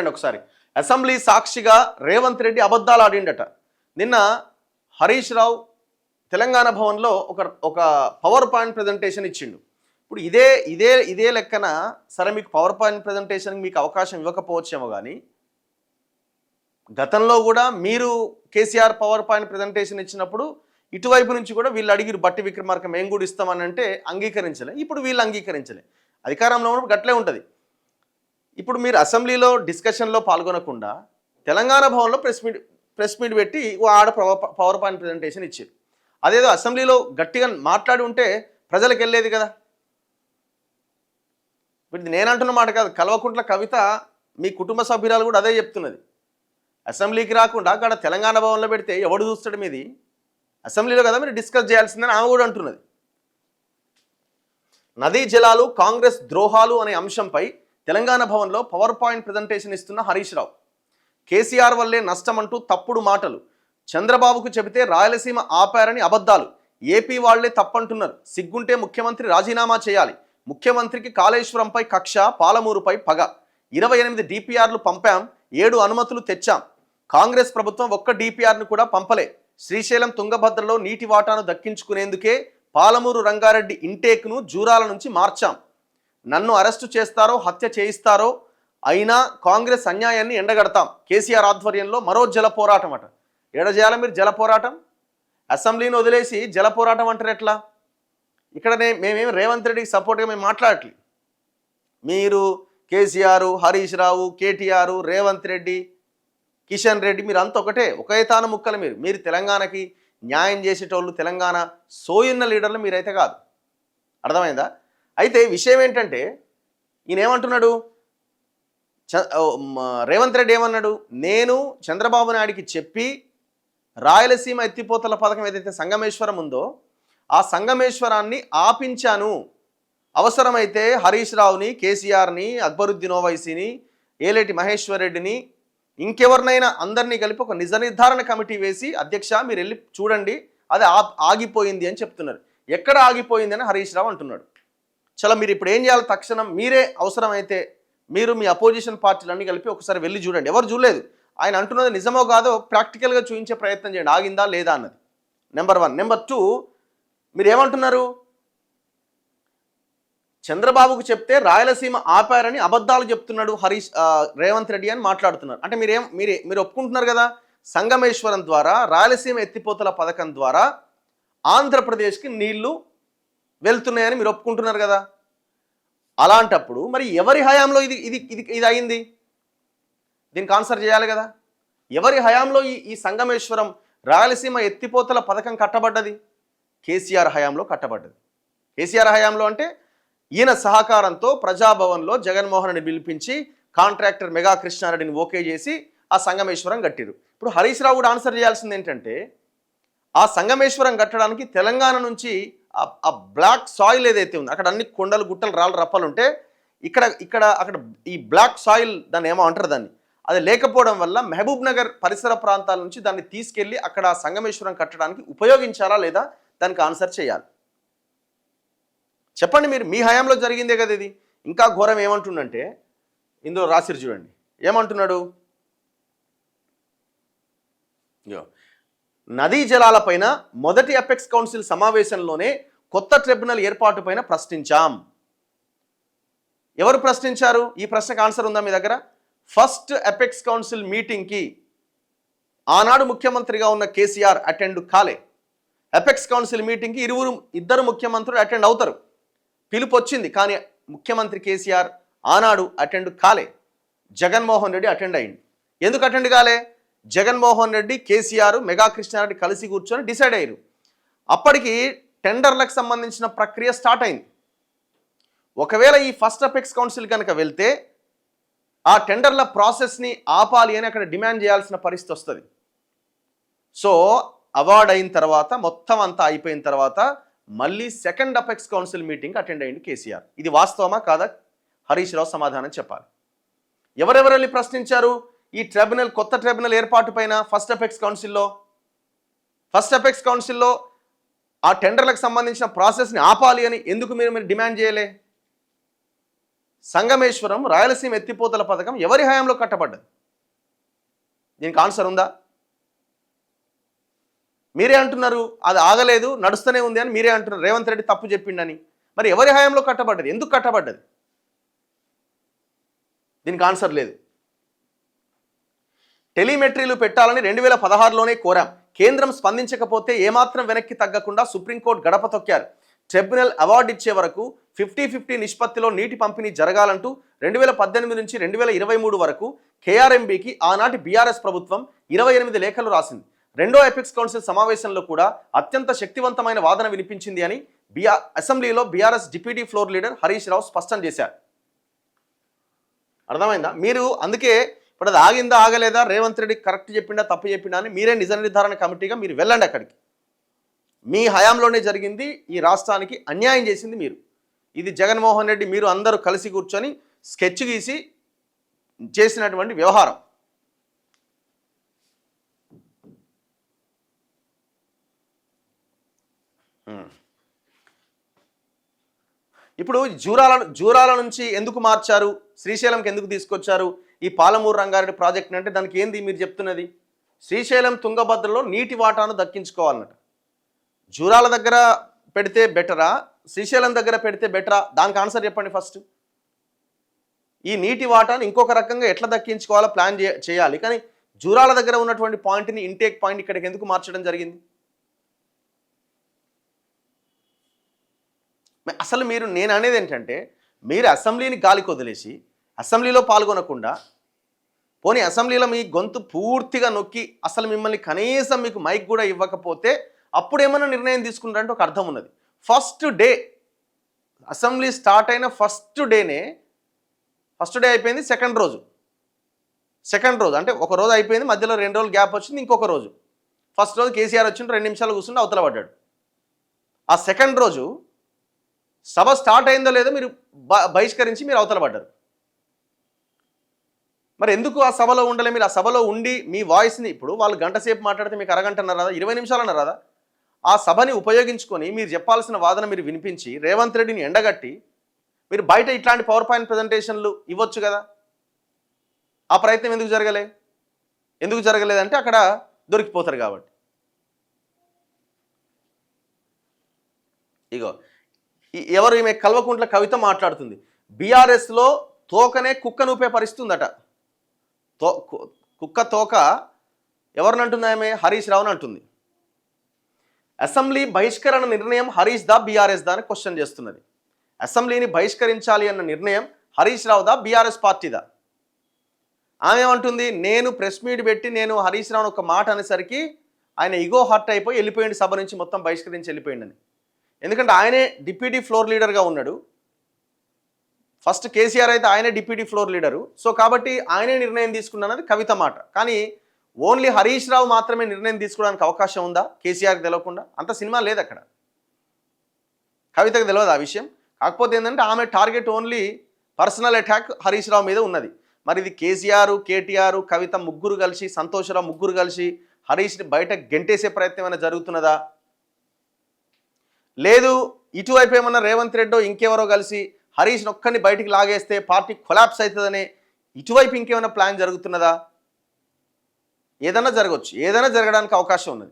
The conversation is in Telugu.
చూడండి ఒకసారి. అసెంబ్లీ సాక్షిగా రేవంత్ రెడ్డి అబద్ధాలు ఆడిండట. నిన్న హరీష్ రావు తెలంగాణ భవన్లో ఒక పవర్ పాయింట్ ప్రజెంటేషన్ ఇచ్చిండు. ఇప్పుడు ఇదే లెక్కన సరే మీకు పవర్ పాయింట్ ప్రజెంటేషన్కి మీకు అవకాశం ఇవ్వకపోవచ్చేమో, కానీ గతంలో కూడా మీరు కేసీఆర్ పవర్ పాయింట్ ప్రజెంటేషన్ ఇచ్చినప్పుడు ఇటువైపు నుంచి కూడా వీళ్ళు అడిగిరు బట్టి విక్రమార్క మేము కూడా ఇస్తామని అంటే అంగీకరించలే. ఇప్పుడు వీళ్ళు అంగీకరించలే. అధికారంలో ఉన్నప్పుడు గట్లే ఉంటుంది. ఇప్పుడు మీరు అసెంబ్లీలో డిస్కషన్లో పాల్గొనకుండా తెలంగాణ భవన్లో ప్రెస్ మీట్ పెట్టి ఆడ పవర్ పాయింట్ ప్రజెంటేషన్ ఇచ్చారు. అదేదో అసెంబ్లీలో గట్టిగా మాట్లాడి ఉంటే ప్రజలకు వెళ్ళేది కదా. ఇప్పుడు నేనంటున్న మాట కాదు, కల్వకుంట్ల కవిత మీ కుటుంబ సభ్యురాలు కూడా అదే చెప్తున్నది. అసెంబ్లీకి రాకుండా అక్కడ తెలంగాణ భవన్లో పెడితే ఎవడు చూస్తాడు? మీది అసెంబ్లీలో కదా మీరు డిస్కస్ చేయాల్సిందని ఆమె కూడా అంటున్నది. నదీ జలాలు కాంగ్రెస్ ద్రోహాలు అనే అంశంపై తెలంగాణ భవన్లో పవర్ పాయింట్ ప్రజెంటేషన్ ఇస్తున్న హరీష్ రావు. కేసీఆర్ వల్లే నష్టమంటూ తప్పుడు మాటలు. చంద్రబాబుకు చెబితే రాయలసీమ ఆపారని అబద్ధాలు. ఏపీ వాళ్లే తప్పంటున్నారు. సిగ్గుంటే ముఖ్యమంత్రి రాజీనామా చేయాలి. ముఖ్యమంత్రికి కాళేశ్వరంపై కక్ష, పాలమూరుపై పగ. 28 డిపిఆర్లు పంపాం, 7 అనుమతులు తెచ్చాం. కాంగ్రెస్ ప్రభుత్వం ఒక్క డిపిఆర్ను కూడా పంపలే. శ్రీశైలం తుంగభద్రలో నీటి వాటాను దక్కించుకునేందుకే పాలమూరు రంగారెడ్డి ఇంటేక్ను జూరాల నుంచి మార్చాం. నన్ను అరెస్టు చేస్తారో హత్య చేయిస్తారో అయినా కాంగ్రెస్ అన్యాయాన్ని ఎండగడతాం. కేసీఆర్ ఆధ్వర్యంలో మరో జల పోరాటం అట. ఎడ చేయాలి మీరు జల పోరాటం? అసెంబ్లీని వదిలేసి జల పోరాటం అంటారు ఎట్లా? ఇక్కడ మేమేమి రేవంత్ రెడ్డికి సపోర్ట్గా మేము మాట్లాడట్లేదు. మీరు కేసీఆర్, హరీష్ రావు, కేటీఆర్, రేవంత్ రెడ్డి, కిషన్ రెడ్డి మీరు అంత ఒకే తాను ముక్కలు. మీరు తెలంగాణకి న్యాయం చేసేటోళ్ళు, తెలంగాణ సోయున్న లీడర్లు మీరైతే కాదు. అర్థమైందా? అయితే విషయం ఏంటంటే ఈయన ఏమంటున్నాడు, రేవంత్ రెడ్డి ఏమన్నాడు, నేను చంద్రబాబు నాయుడికి చెప్పి రాయలసీమ ఎత్తిపోతల పథకం ఏదైతే సంగమేశ్వరం ఉందో ఆ సంగమేశ్వరాన్ని ఆపించాను. అవసరమైతే హరీష్ రావుని, కేసీఆర్ని, అక్బరుద్దీన్ ఓవైసీని, ఏలేటి మహేశ్వర్ రెడ్డిని, ఇంకెవరినైనా అందరినీ కలిపి ఒక నిజ నిర్ధారణ కమిటీ వేసి అధ్యక్ష మీరు వెళ్ళి చూడండి అది ఆగిపోయింది అని చెప్తున్నారు. ఎక్కడ ఆగిపోయింది అని హరీష్ రావు అంటున్నాడు. చాలా మీరు ఇప్పుడు ఏం చేయాలి, తక్షణం మీరే అవసరమైతే మీరు మీ అపోజిషన్ పార్టీలన్నీ కలిపి ఒకసారి వెళ్ళి చూడండి. ఎవరు చూడలేదు. ఆయన అంటున్నది నిజమో కాదో ప్రాక్టికల్గా చూపించే ప్రయత్నం చేయండి, ఆగిందా లేదా అన్నది. నెంబర్ 1. నెంబర్ 2, మీరు ఏమంటున్నారు, చంద్రబాబుకు చెప్తే రాయలసీమ ఆపారని అబద్ధాలు చెప్తున్నాడు రేవంత్ రెడ్డి అని మాట్లాడుతున్నారు. అంటే మీరు ఒప్పుకుంటున్నారు కదా, సంగమేశ్వరం ద్వారా రాయలసీమ ఎత్తిపోతల పథకం ద్వారా ఆంధ్రప్రదేశ్కి నీళ్లు వెళ్తున్నాయని మీరు ఒప్పుకుంటున్నారు కదా. అలాంటప్పుడు మరి ఎవరి హయాంలో ఇది అయింది? దీనికి ఆన్సర్ చేయాలి కదా. ఎవరి హయాంలో ఈ సంగమేశ్వరం రాయలసీమ ఎత్తిపోతల పథకం కట్టబడ్డది? కేసీఆర్ హయాంలో కట్టబడ్డది. కేసీఆర్ హయాంలో అంటే ఈయన సహకారంతో ప్రజాభవన్లో జగన్మోహన్ రెడ్డి పిలిపించి కాంట్రాక్టర్ మెగా కృష్ణారెడ్డిని ఓకే చేసి ఆ సంగమేశ్వరం కట్టిరు. ఇప్పుడు హరీష్ రావు కూడా ఆన్సర్ చేయాల్సింది ఏంటంటే, ఆ సంగమేశ్వరం కట్టడానికి తెలంగాణ నుంచి ఆ బ్లాక్ సాయిల్ ఏదైతే ఉందో అక్కడ అన్ని కొండలు, గుట్టలు, రాళ్ళు, రప్పలు ఉంటే అక్కడ ఈ బ్లాక్ సాయిల్ దాన్ని ఏమో అంటారు, దాన్ని అది లేకపోవడం వల్ల మహబూబ్ నగర్ పరిసర ప్రాంతాల నుంచి దాన్ని తీసుకెళ్ళి అక్కడ సంగమేశ్వరం కట్టడానికి ఉపయోగించాలా లేదా, దానికి ఆన్సర్ చేయాలి. చెప్పండి, మీరు మీ హయాంలో జరిగిందే కదా ఇది. ఇంకా ఘోరం ఏమంటుండంటే ఇందులో రాసిరు చూడండి, ఏమంటున్నాడు, నదీ జలాలపైన మొదటి అపెక్స్ కౌన్సిల్ సమావేశంలోనే కొత్త ట్రిబ్యునల్ ఏర్పాటుపైన ప్రశ్నించాం. ఎవరు ప్రశ్నించారు? ఈ ప్రశ్నకు ఆన్సర్ ఉందా మీ దగ్గర? ఫస్ట్ అపెక్స్ కౌన్సిల్ మీటింగ్కి ఆనాడు ముఖ్యమంత్రిగా ఉన్న కేసీఆర్ అటెండ్ కాలే. అపెక్స్ కౌన్సిల్ మీటింగ్కి ఇద్దరు ముఖ్యమంత్రులు అటెండ్ అవుతారు. పిలుపు వచ్చింది, కానీ ముఖ్యమంత్రి కేసీఆర్ ఆనాడు అటెండ్ కాలే. జగన్మోహన్ రెడ్డి అటెండ్ అయ్యింది. ఎందుకు అటెండ్ కాలే? జగన్మోహన్ రెడ్డి, కేసీఆర్, మెగా కృష్ణారెడ్డి కలిసి కూర్చొని డిసైడ్ అయ్యారు. అప్పటికి టెండర్లకు సంబంధించిన ప్రక్రియ స్టార్ట్ అయింది. ఒకవేళ ఈ ఫస్ట్ అపెక్స్ కౌన్సిల్ కనుక వెళ్తే ఆ టెండర్ల ప్రాసెస్ని ఆపాలి అని అక్కడ డిమాండ్ చేయాల్సిన పరిస్థితి వస్తుంది. సో అవార్డ్ అయిన తర్వాత మొత్తం అంతా అయిపోయిన తర్వాత మళ్ళీ second apex council meeting attend అయ్యింది కేసీఆర్. ఇది వాస్తవమా కాదా? హరీష్ రావు సమాధానం చెప్పాలి. ఎవరెవరు వెళ్ళి ప్రశ్నించారు ఈ ట్రిబ్యునల్, కొత్త ట్రిబ్యునల్ ఏర్పాటు పైన? ఫస్ట్ అపెక్స్ కౌన్సిల్లో ఆ టెండర్లకు సంబంధించిన ప్రాసెస్ని ఆపాలి అని ఎందుకు మీరు డిమాండ్ చేయలే? సంగమేశ్వరం రాయలసీమ ఎత్తిపోతల పథకం ఎవరి హయాంలో కట్టబడ్డది? దీనికి ఆన్సర్ ఉందా? మీరే అంటున్నారు అది ఆగలేదు, నడుస్తూనే ఉంది అని మీరే అంటున్నారు. రేవంత్ రెడ్డి తప్పు చెప్పిండని. మరి ఎవరి హయాంలో కట్టబడ్డది? ఎందుకు కట్టబడ్డది? దీనికి ఆన్సర్ లేదు. టెలిమెట్రీలు పెట్టాలని 2016లోనే కోరాం. కేంద్రం స్పందించకపోతే ఏమాత్రం వెనక్కి తగ్గకుండా సుప్రీంకోర్టు గడప తొక్కారు. ట్రిబ్యునల్ అవార్డు ఇచ్చే వరకు 50-50 నిష్పత్తిలో నీటి పంపిణీ జరగాలంటూ 2018 నుంచి 2023 వరకు కేఆర్ఎంబీకి ఆనాటి బీఆర్ఎస్ ప్రభుత్వం 28 లేఖలు రాసింది. రెండో ఎపిక్స్ కౌన్సిల్ సమావేశంలో కూడా అత్యంత శక్తివంతమైన వాదన వినిపించింది అని అసెంబ్లీలో BRS deputy floor leader Harish Rao స్పష్టం చేశారు. అర్థమైందా? మీరు అందుకే ఇప్పుడు అది ఆగిందా ఆగలేదా, రేవంత్ రెడ్డి కరెక్ట్ చెప్పిండా తప్పు చెప్పిండా అని మీరే నిజ నిర్ధారణ కమిటీగా మీరు వెళ్ళండి అక్కడికి. మీ హయాంలోనే జరిగింది, ఈ రాష్ట్రానికి అన్యాయం చేసింది మీరు. ఇది జగన్మోహన్ రెడ్డి మీరు అందరూ కలిసి కూర్చొని స్కెచ్ గీసి చేసినటువంటి వ్యవహారం. ఇప్పుడు జూరాల నుంచి ఎందుకు మార్చారు, శ్రీశైలంకి ఎందుకు తీసుకొచ్చారు ఈ పాలమూరు రంగారెడ్డి ప్రాజెక్ట్ అంటే? దానికి ఏంది మీరు చెప్తున్నది? శ్రీశైలం తుంగభద్రలో నీటి వాటాను దక్కించుకోవాలన్నట. జూరాల దగ్గర పెడితే బెటరా, శ్రీశైలం దగ్గర పెడితే బెటరా? దానికి ఆన్సర్ చెప్పండి ఫస్ట్. ఈ నీటి వాటాను ఇంకొక రకంగా ఎట్లా దక్కించుకోవాలో ప్లాన్ చేయాలి, కానీ జూరాల దగ్గర ఉన్నటువంటి పాయింట్ని ఇంటేక్ పాయింట్ ఇక్కడికి ఎందుకు మార్చడం జరిగింది? అసలు మీరు నేను అనేది ఏంటంటే, మీరు అసెంబ్లీని గాలికి వదిలేసి అసెంబ్లీలో పాల్గొనకుండా, పోనీ అసెంబ్లీలో మీ గొంతు పూర్తిగా నొక్కి అసలు మిమ్మల్ని కనీసం మీకు మైక్ కూడా ఇవ్వకపోతే అప్పుడు ఏమైనా నిర్ణయం తీసుకుంటారంటే ఒక అర్థం ఉన్నది. ఫస్ట్ డే అసెంబ్లీ స్టార్ట్ అయిన ఫస్ట్ డే అయిపోయింది. సెకండ్ రోజు అంటే ఒక రోజు అయిపోయింది, మధ్యలో 2 రోజులు గ్యాప్ వచ్చింది, ఇంకొక రోజు. ఫస్ట్ రోజు కేసీఆర్ వచ్చిండు, 2 నిమిషాలు కూర్చుంటే అవతల పడ్డాడు. ఆ సెకండ్ రోజు సభ స్టార్ట్ అయిందో లేదో మీరు బహిష్కరించి మీరు అవతల పడ్డారు. మరి ఎందుకు ఆ సభలో ఉండలే? మీరు ఆ సభలో ఉండి మీ వాయిస్ని, ఇప్పుడు వాళ్ళు గంట సేపు మాట్లాడితే మీకు అరగంట అన్నారు కదా, 20 నిమిషాలు అన్నారు కదా, ఆ సభని ఉపయోగించుకొని మీరు చెప్పాల్సిన వాదన మీరు వినిపించి రేవంత్ రెడ్డిని ఎండగట్టి మీరు బయట ఇట్లాంటి పవర్ పాయింట్ ప్రజెంటేషన్లు ఇవ్వచ్చు కదా. ఆ ప్రయత్నం ఎందుకు జరగలేదంటే అక్కడ దొరికిపోతారు కాబట్టి. ఇగో ఎవరు ఈమె కల్వకుంట్ల కవిత మాట్లాడుతుంది, బీఆర్ఎస్లో తోకనే కుక్క నూపే పరిస్థితుందట. కుక్క తోక ఎవరినంటుంది ఆమె? హరీష్ రావుని అంటుంది. అసెంబ్లీ బహిష్కరణ నిర్ణయం హరీష్ దా బీఆర్ఎస్ దా అని క్వశ్చన్ చేస్తున్నది. అసెంబ్లీని బహిష్కరించాలి అన్న నిర్ణయం హరీష్ రావు దా బీఆర్ఎస్ పార్టీదా? ఆమె ఏమంటుంది, నేను ప్రెస్ మీట్ పెట్టి నేను హరీష్ రావుని ఒక మాట అనేసరికి ఆయన ఇగో హర్ట్ అయిపోయి వెళ్ళిపోయింది, సభ నుంచి మొత్తం బహిష్కరించి వెళ్ళిపోయిందని. ఎందుకంటే ఆయనే డిప్యూటీ ఫ్లోర్ లీడర్గా ఉన్నాడు. ఫస్ట్ కేసీఆర్ అయితే ఆయనే డిప్యూటీ ఫ్లోర్ లీడరు. సో కాబట్టి ఆయనే నిర్ణయం తీసుకున్నది కవిత మాట. కానీ ఓన్లీ హరీష్ రావు మాత్రమే నిర్ణయం తీసుకోవడానికి అవకాశం ఉందా కేసీఆర్కి తెలియకుండా? అంత సినిమా లేదు అక్కడ. కవితకు తెలియదు ఆ విషయం. కాకపోతే ఏంటంటే ఆమె target only personal attack Harish Rao మీద ఉన్నది. మరి ఇది కేసీఆర్, కేటీఆర్, కవిత ముగ్గురు కలిసి, సంతోషరావు ముగ్గురు కలిసి హరీష్ని బయట గెంటేసే ప్రయత్నం ఏమైనా జరుగుతున్నదా? లేదు ఇటువైపు ఏమన్నా రేవంత్ రెడ్డో ఇంకెవరో కలిసి హరీష్ని ఒక్కరిని బయటికి లాగేస్తే పార్టీ కొలాప్స్ అవుతుందనే ఇటువైపు ఇంకేమైనా ప్లాన్ జరుగుతున్నదా? ఏదైనా జరగవచ్చు, ఏదైనా జరగడానికి అవకాశం ఉన్నది.